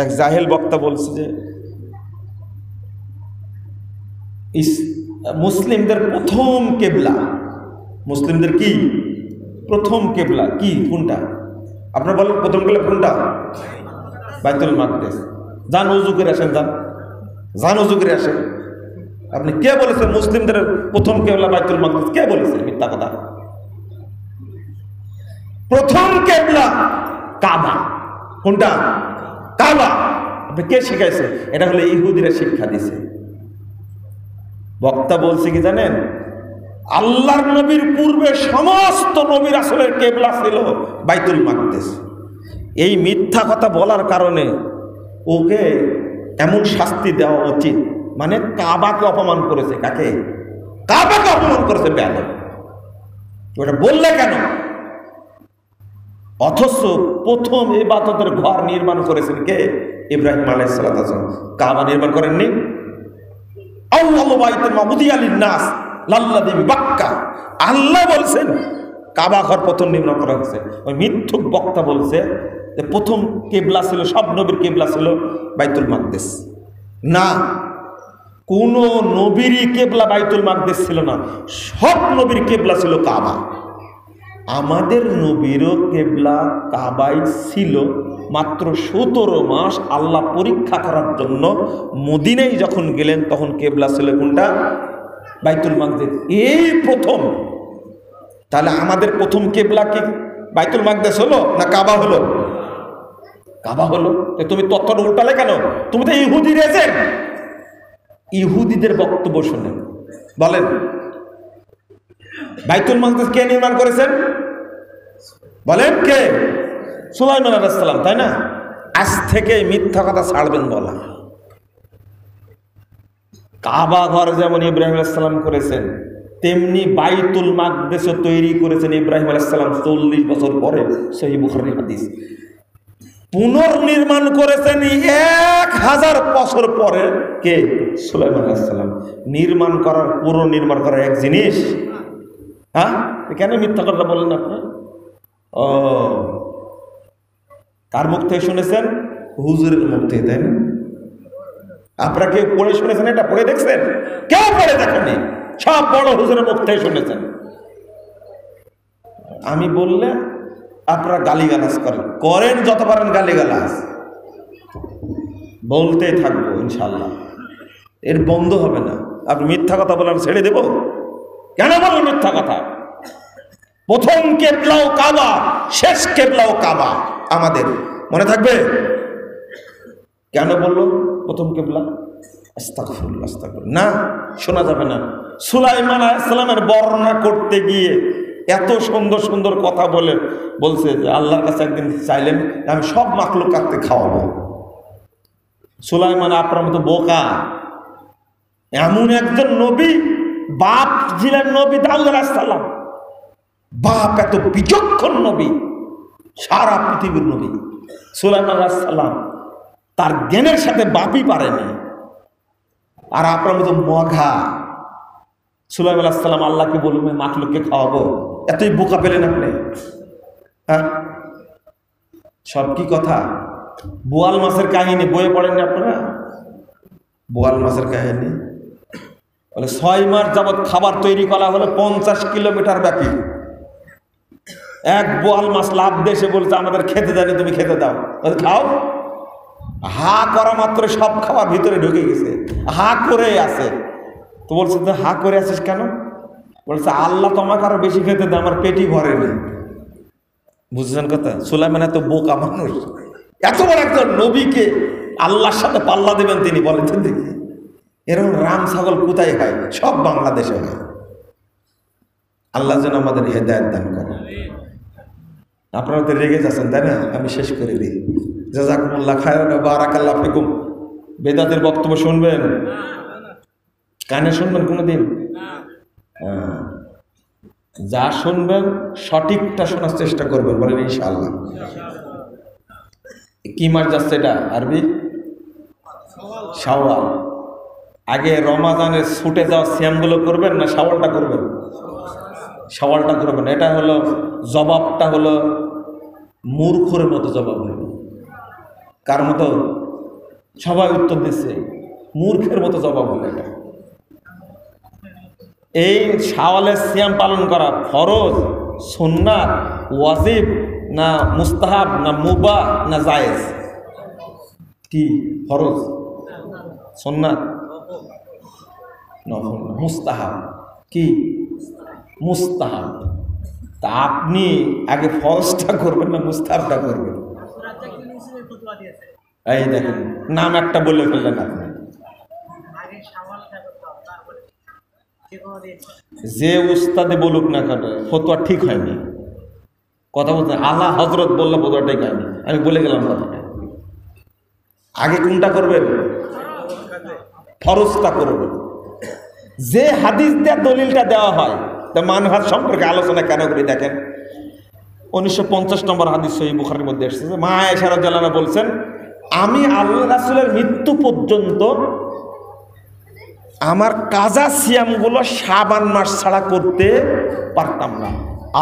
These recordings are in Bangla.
এক জাহেল বক্তা বলছে যে মুসলিমদের প্রথম কেবলা, মুসলিমদের কি প্রথম কেবলা কি কোনটা? আপনারা বলেন প্রথম কেবলা কোনটা? বাইতুল মাকদিস। যান ওযু করে আসেন, যান ওযু করে আসেন। আপনি কে বলেছেন মুসলিমদের প্রথম কেবলা বাইতুল মাকদিস? কে বলেছে? মিথ্যা কথা। প্রথম কেবলা কাবা। কোনটা? কাবা। আপনি কে শিখাইছে? এটা হলো ইহুদিরা শিক্ষা দিছে। বক্তা বলছে কি জানেন, আল্লাহর নবীর পূর্বে সমস্ত নবী রাসূলের কেবলা ছিল বাইতুল মাকদিস। এই মিথ্যা কথা বলার কারণে ওকে এমন শাস্তি দেওয়া উচিত। মানে কাবাকে অপমান করেছে। কাকে? কাবাকে অপমান করেছে। বেয়াদব। ওটা বললে কেন? অথচ প্রথম ইবাদতের ঘর নির্মাণ করেছেন কে? ইব্রাহিম আলাইহিস সালাম। কাবা নির্মাণ করেননি? আউয়ালু বাইতুল মাবুদিয়া লিন-নাস লাল্লাযী বিবাক্কা। আল্লাহ বলছেন কাবা ঘর প্রথম নির্মাণ করা হয়েছে। ওই মিথ্যুক বক্তা বলছে যে প্রথম কিবলা ছিল, সব নবীর কিবলা ছিল বাইতুল মাকদিস। না, কোন নবীরই কিবলা বাইতুল মাকদিস ছিল না। সব নবীর কিবলা ছিল কাবা। আমাদের নবীরও কেবলা কাবাই ছিল। মাত্র 17 মাস আল্লাহ পরীক্ষা করার জন্য মদিনায় যখন গেলেন তখন কেবলা ছিল কোনটা? বাইতুল মাকদিস। এই প্রথম। তাহলে আমাদের প্রথম কেবলা কি বাইতুল মাকদিস হলো না কাবা হলো? কাবা হলো। তুমি তথ্যটা উল্টালে কেন? তুমি তো ইহুদির এজেন্ট। ইহুদিদের বক্তব্য শুনেন। বলেন বাইতুল মাকদিস কে নির্মাণ করেছেন? বলেন কে? সুলাইমান আলাইহিস সালাম, তাই না? আজ থেকে মিথ্যা কথা ছাড়বেন বলা। কাবা ঘর যেমন ইব্রাহিম আলাইহিস সালাম করেছেন, তেমনি বাইতুল মাকদিস তৈরি করেছেন ইব্রাহিম আলাইহিস সালাম 40 বছর পরে। সহিহ বুখারীর হাদিস। পুনর্নির্মাণ করেছেন 1000 বছর পরে কে? সুলাইমান আলাইহিস সালাম। নির্মাণ করার, পুনর্নির্মাণ করার এক জিনিস। হ্যাঁ, কেন মিথ্যা কথা বলেন আপনি? ও, কার মুখ থেকে শুনেছেন? হুজুরের মুখ থেকে, তাই না? আপনারা কেউ পড়ে শুনেছেন? এটা পড়ে দেখছেন? কেউ পড়ে দেখেননি। সব বড় হুজুরের মুখ থেকে শুনেছেন। আমি বললে আপনারা গালিগালাজ করেন, যত পারেন গালিগালাজ বলতেই থাকবো ইনশাল্লাহ। এর বন্ধ হবে না। আপনি মিথ্যা কথা বলেন, ছেড়ে দেব? কেন বলেন মিথ্যা কথা? প্রথম কেবলাও কাবা, শেষ কেবলাও কাবা। আমাদের মনে থাকবে? কেন বললো প্রথম কেবলা? আস্তাগফিরুল্লাহ, আস্তাগফিরুল্লাহ। না, শোনা যাবে না। সুলাইমান আলাইহিস সালামের বর্ণনা করতে গিয়ে এত সুন্দর সুন্দর কথা বলছে যে আল্লাহর কাছে একদিন চাইলেন আমি সব মাখলুকাতকে খাওয়াবো। সুলাইমান আপনার মতো বোকা। এমন একজন নবী, বাপ ছিলেন নবী দাউদ আলাইহিস সালাম। বাপ এত বিচক্ষণ নবী, সারা পৃথিবীর নবী। সুলাইমান আলাইহিস সালাম তার জ্ঞানের সাথে বাপই পারেনি। আর আপনার মতো মঘা সুলাইমান আলাইহিস সালাম আল্লাহকে বলবেন মাখলুককে খাওয়াবো। এতই বোকা পেলেন আপনি? হ্যাঁ, সব কি কথা? বোয়াল মাছের কাহিনী বইয়ে পড়েননি আপনারা? বোয়াল মাছের কাহিনী বলে 6 মাস যাবৎ খাবার তৈরি করা হলো 50 কিলোমিটার ব্যাপী। এক বোয়াল মাছ লাভ দেশে বলছে আমাদের খেতে দেয়নি, তুমি খেতে দাও। খাও। হা করা মাত্র সব খাবার ভিতরে ঢুকে গেছে, হা করে আছে। তো বলছে তো হা করে আছিস কেন? বলছে আল্লাহ তোমাকে আরো বেশি খেতে দেয়, আমার পেটই ভরেনি। বুঝছেন কথা? সুলাইমান এত বোকা মানুষ, এত বড় একজন নবীকে আল্লাহর সাথে পাল্লা দেবেন তিনি? বলেন দেখি, এরকম রাম ছাগল কোথায় হয়? সব বাংলাদেশে হয়। আল্লাহ যেন আমাদের হেদায়েত দান করে। আপনারা তো রেগে যাচ্ছেন, তাই না? আমি শেষ করে দিই। জাযাকুমুল্লাহ খায়রান ওয়া বারাকাল্লাহু ফিকুম। বেদাতের বক্তব্য শুনবেন? কানে শুনবেন কোনোদিন? যা শুনবেন সঠিকটা শোনার চেষ্টা করবেন। বলেন ইনশাআল্লাহ। কি মাস যাচ্ছে এটা? আরবি শাওয়াল। আগে রমাজানের ছুটে যাওয়া সিয়ামগুলো করবেন না শাওয়ালটা করবেন? শাওয়ালটা করবেন। এটা হলো জবাবটা হলো মূর্খের মতো জবাব হলো। কার মতো? সবাই উত্তর দিচ্ছে, মূর্খের মতো জবাব হলো এটা। এই শাওয়ালের সিয়াম পালন করা ফরজ, সুন্নাত, ওয়াজিব না মুস্তাহাব না মুবাহ না জায়েজ? কি ফরজ, সুন্নাত, নফল, মুস্তাহাব? কি মুস্তাহাব? তা আপনি আগে ফরজটা করবেন না মুস্তাহাবটা করবেন? এই দেখেন, নাম একটা বলে ফেললেন আপনি। যে উস্তাদে বলুক না কেন, ফতোয়া ঠিক হয়নি। কথা বলতে আল্লাহ হজরত বললে ফতোয়া ঠিক হয়নি, আমি বলে গেলাম কথাটা। আগে কোনটা করবেন? ফরজটা করবেন। যে হাদিস দিয়ে দলিলটা দেওয়া হয়, তা মানহাজ সম্পর্কে আলোচনা কেন করি দেখেন। 1950 নম্বর হাদিস সহিহ বুখারীর মধ্যে এসেছে, মা আয়েশা রাদিয়াল্লাহু আনহা বলছেন, আমি আল্লাহ রাসূলের মৃত্যু পর্যন্ত আমার কাজা সিয়ামগুলো শাবান মাস ছাড়া করতে পারতাম না,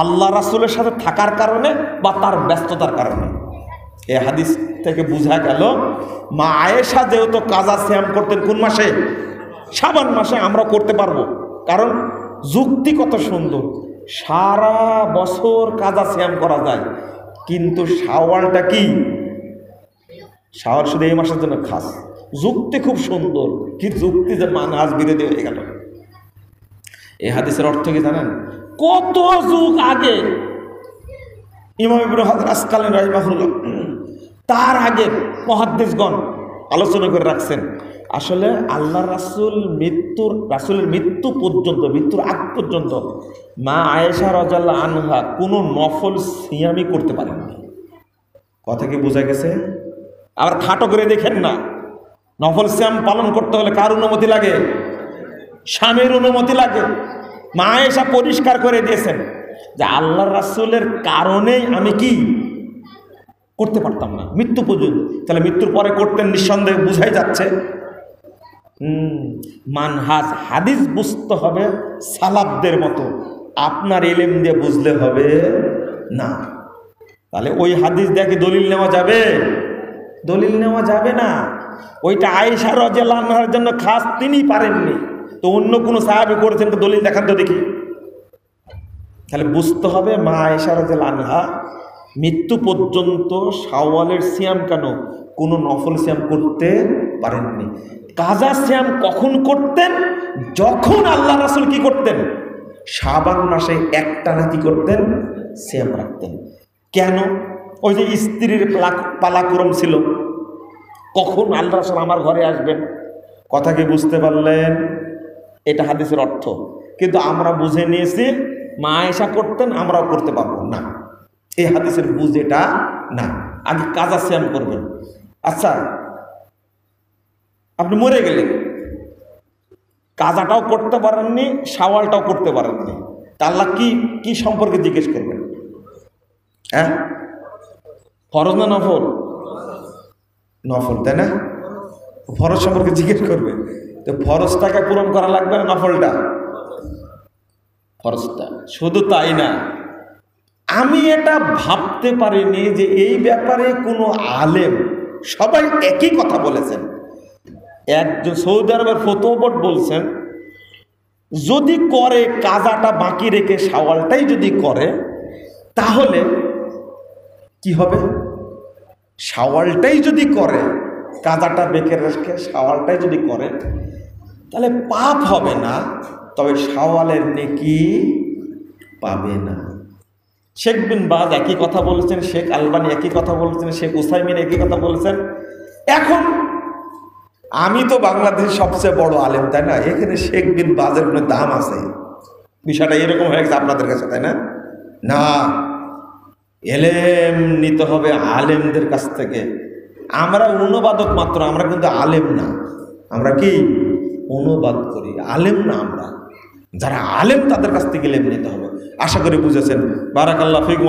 আল্লাহ রাসূলের সাথে থাকার কারণে বা তার ব্যস্ততার কারণে। এই হাদিস থেকে বোঝা গেল মা আয়েশা যেহেতু কাজা সিয়াম করতেন কোন মাসে? শাবান মাসে। আমরা করতে পারবো, কারণ যুক্তি কত সুন্দর। সারা বছর কাজা সিয়াম করা যায়, কিন্তু শাওয়ালটা কি? শাওয়াল শুধু এই মাসের জন্য খাস। যুক্তি খুব সুন্দর, কি যুক্তি যে মানহাজ বিরোধী হয়ে গেল। এই হাদিসের অর্থ কি জানেন? কত যুগ আগে ইমাম ইবনে হাজার আসকালানী রাহিমাহুল্লাহ, তার আগে মুহাদ্দিসগণ আলোচনা করে রাখছেন, আসলে আল্লাহ রাসূলের মৃত্যু পর্যন্ত, মৃত্যুর আগ পর্যন্ত মা আয়েশা রাদিয়াল্লাহু আনহা কোনো নফল সিয়ামই করতে পারেননি। কথা কি বোঝা গেছে? আবার খাটো করে দেখেন না, নফল সিয়াম পালন করতে হলে কার অনুমতি লাগে? স্বামীর অনুমতি লাগে। মা আয়েশা পরিষ্কার করে দিয়েছেন যে আল্লাহ রাসূলের কারণেই আমি কি করতে পারতাম না মৃত্যু পর্যন্ত। তাহলে মৃত্যুর পরে করতেন নিঃসন্দেহে, বুঝাই যাচ্ছে। মানহাজ হাদিস বুঝতে হবে সালাফদের মতো, আপনার ইলম দিয়ে বুঝলে হবে না। তাহলে ওই হাদিস দেখে দলিল নেওয়া যাবে? দলিল নেওয়া যাবে না। ওইটা আয়েশা রাদিয়াল্লাহু আনহার জন্য খাস, তিনি পারেননি, তো অন্য কোনো সাহাবী করেছেন, তো দলিল দেখান তো দেখি। তাহলে বুঝতে হবে মা আয়েশা রাদিয়াল্লাহু আনহা মৃত্যু পর্যন্ত শাওয়ালের সিয়াম কেন, কোনো নফল সিয়াম করতে পারেননি। কাজা সিয়াম কখন করতেন? যখন আল্লাহ রাসূল কি করতেন? শাবান মাসে একটানা কি করতেন? সিয়াম রাখতেন। কেন? ওই যে স্ত্রীর পালাক্রম ছিল, কখন আল্লাহ রাসূল আমার ঘরে আসবেন। কথা কি বুঝতে পারলেন? এটা হাদিসের অর্থ। কিন্তু আমরা বুঝে নিয়েছি মা আয়েশা করতেন, আমরাও করতে পারবো না। এই হাদিসের বুঝ এটা না। আগে কাজা সিয়াম করবেন। আচ্ছা, আপনি মরে গেলেন, কাজাটাও করতে পারেননি, শাওয়ালটাও করতে পারেননি, তা আল্লাহ কি সম্পর্কে জিজ্ঞেস করবেন? হ্যাঁ, ফরজ না নফল? নফল, তাই না? ফরজ সম্পর্কে জিজ্ঞেস করবে, তো ফরজটাকে পূরণ করা লাগবে না নফলটা? ফরজটা। শুধু তাই না, আমি এটা ভাবতে পারিনি যে এই ব্যাপারে কোনো আলেম, সবাই একই কথা বলেছেন। একজন সৌদি আরবের ফতোয়া বোর্ড বলছেন, যদি করে কাজাটা বাকি রেখে শাওয়ালটাই যদি করে, তাহলে কি হবে? শাওয়ালটাই যদি করে, কাজাটা বেঁকে রেখে শাওয়ালটাই যদি করে, তাহলে পাপ হবে না, তবে শাওয়ালের নেকি পাবে না। শেখ বিন বাজ একই কথা বলেছেন, শেখ আলবানী একই কথা বলেছেন, শেখ উসাইমিন একই কথা বলেছেন। এখন আমি তো বাংলাদেশের সবচেয়ে বড় আলেম, তাই না? এখানে শেখ বিন বাজের কোনো দাম আছে? বিষয়টা এরকম হয়ে গেছে আপনাদের কাছে, তাই না? না, এলেম নিতে হবে আলেমদের কাছ থেকে। আমরা অনুবাদক মাত্র, আমরা কিন্তু আলেম না। আমরা কি অনুবাদ করি, আলেম না আমরা। যারা আলেম তাদের কাছ থেকে এলেম নিতে হবে। আশা করি বুঝেছেন। বারাকাল্লাহ ফিকুম।